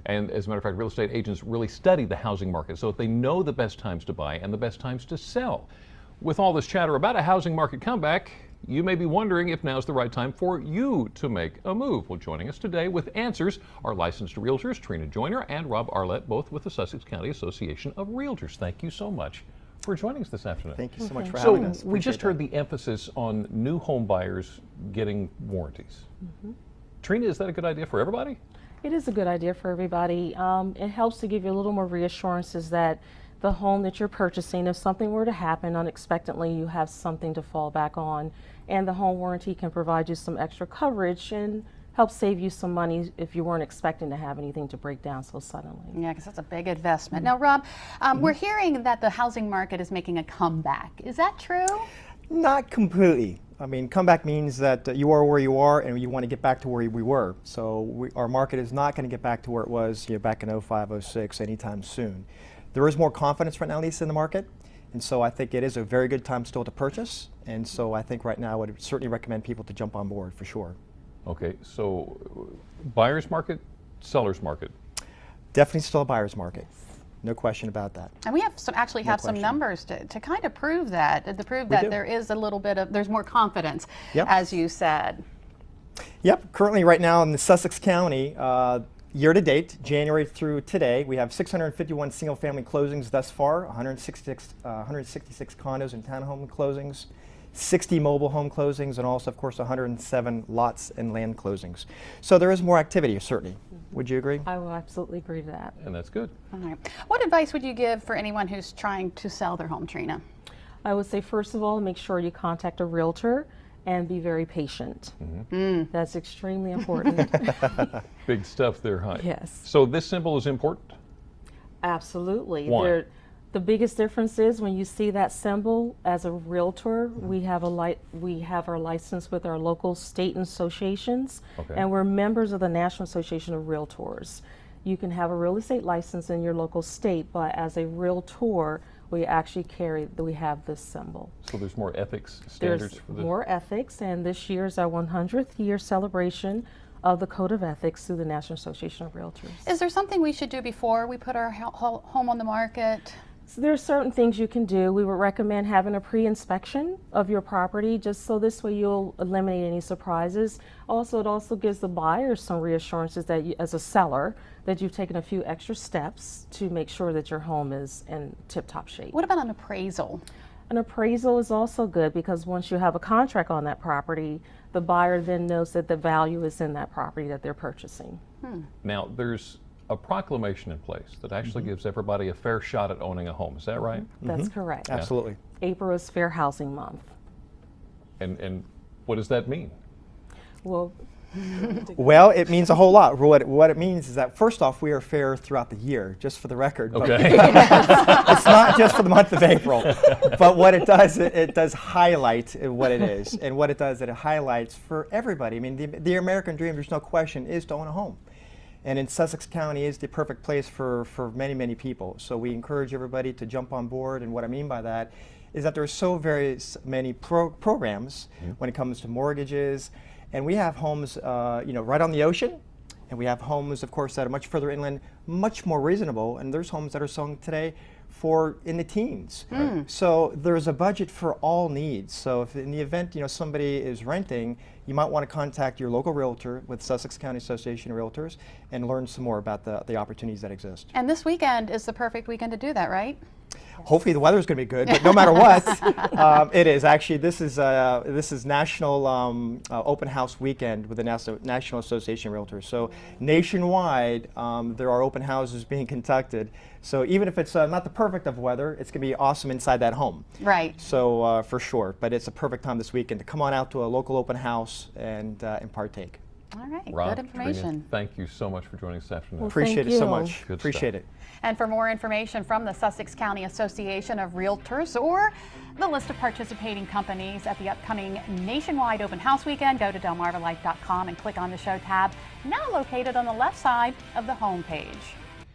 And as a matter of fact, real estate agents really study the housing market so that they know the best times to buy and the best times to sell. With all this chatter about a housing market comeback, you may be wondering if now's the right time for you to make a move. Well, joining us today with answers are licensed realtors Trina Joyner and Rob Arlett, both with the Sussex County Association of Realtors. Thank you so much for joining us this afternoon. Thank you so much for having us. So we just heard the emphasis on new home buyers getting warranties. Trina, is that a good idea for everybody? It is a good idea for everybody. It helps to give you a little more reassurances that the home that you're purchasing, if something were to happen unexpectedly, you have something to fall back on. And the home warranty can provide you some extra coverage and help save you some money if you weren't expecting to have anything to break down so suddenly. Yeah, because that's a big investment. Now, Rob, we're hearing that the housing market is making a comeback. Is that true? Not completely. I mean, comeback means that you are where you are and you want to get back to where we were. So our market is not going to get back to where it was back in 05, 06 anytime soon. There is more confidence right now, Lisa, in the market. And so I think it is a very good time still to purchase. And so I think right now I would certainly recommend people to jump on board for sure. Okay, so buyer's market, seller's market. Definitely still a buyer's market. No question about that. And we have some some numbers to kind of prove that, there is a little bit of, there's more confidence, as you said. Yep, currently right now in the Sussex County, year to date, January through today, we have 651 single family closings thus far, 166 condos and townhome closings, 60 mobile home closings, and also, of course, 107 lots and land closings. So there is more activity, certainly. Would you agree? I will absolutely agree to that. And that's good. All right. What advice would you give for anyone who's trying to sell their home, Trina? I would say, first of all, make sure you contact a realtor and be very patient. That's extremely important. Big stuff there, huh? Yes. So this symbol is important? Absolutely. Why? The biggest difference is when you see that symbol as a realtor, we have our license with our local state associations, and we're members of the National Association of Realtors. You can have a real estate license in your local state, but as a realtor, we actually we have this symbol. So there's more ethics standards There's for this? more ethics, and this year is our 100th year celebration of the Code of Ethics through the National Association of Realtors. Is there something we should do before we put our home on the market? So there are certain things you can do. We would recommend having a pre-inspection of your property, just so this way you'll eliminate any surprises. Also, it also gives the buyer some reassurances that you, as a seller, that you've taken a few extra steps to make sure that your home is in tip-top shape. What about an appraisal? An appraisal is also good because once you have a contract on that property, the buyer then knows that the value is in that property that they're purchasing. Now, there's a proclamation in place that actually gives everybody a fair shot at owning a home. Is that right? That's correct. Absolutely. April is Fair Housing Month. And what does that mean? Well, Well, it means a whole lot. What it means is that, first off, we are fair throughout the year, just for the record. Okay. It's not just for the month of April. But what it does, it does highlight what it is. And what it does, it highlights for everybody. I mean, the American dream, there's no question, is to own a home. And in Sussex County is the perfect place for many, many people. So we encourage everybody to jump on board. And what I mean by that is that there are so very many programs when it comes to mortgages. And we have homes, right on the ocean, and we have homes, of course, that are much further inland, much more reasonable. And there's homes that are selling today for in the teens. So there's a budget for all needs. So if in the event somebody is renting, you might want to contact your local realtor with Sussex County Association of Realtors and learn some more about the opportunities that exist. And this weekend is the perfect weekend to do that, right? Hopefully the weather's going to be good, but no matter what, it is. Actually, this is National Open House Weekend with the National Association of Realtors. So nationwide, there are open houses being conducted. So even if it's not the perfect of weather, it's going to be awesome inside that home. Right. So for sure, but it's a perfect time this weekend to come on out to a local open house and partake. All right, Rob, good information. Trina, thank you so much for joining us this afternoon. Well, Appreciate thank it so you. much. Good Appreciate stuff. it. And for more information from the Sussex County Association of Realtors or the list of participating companies at the upcoming nationwide open house weekend, go to delmarvalife.com and click on the show tab, now located on the left side of the home page.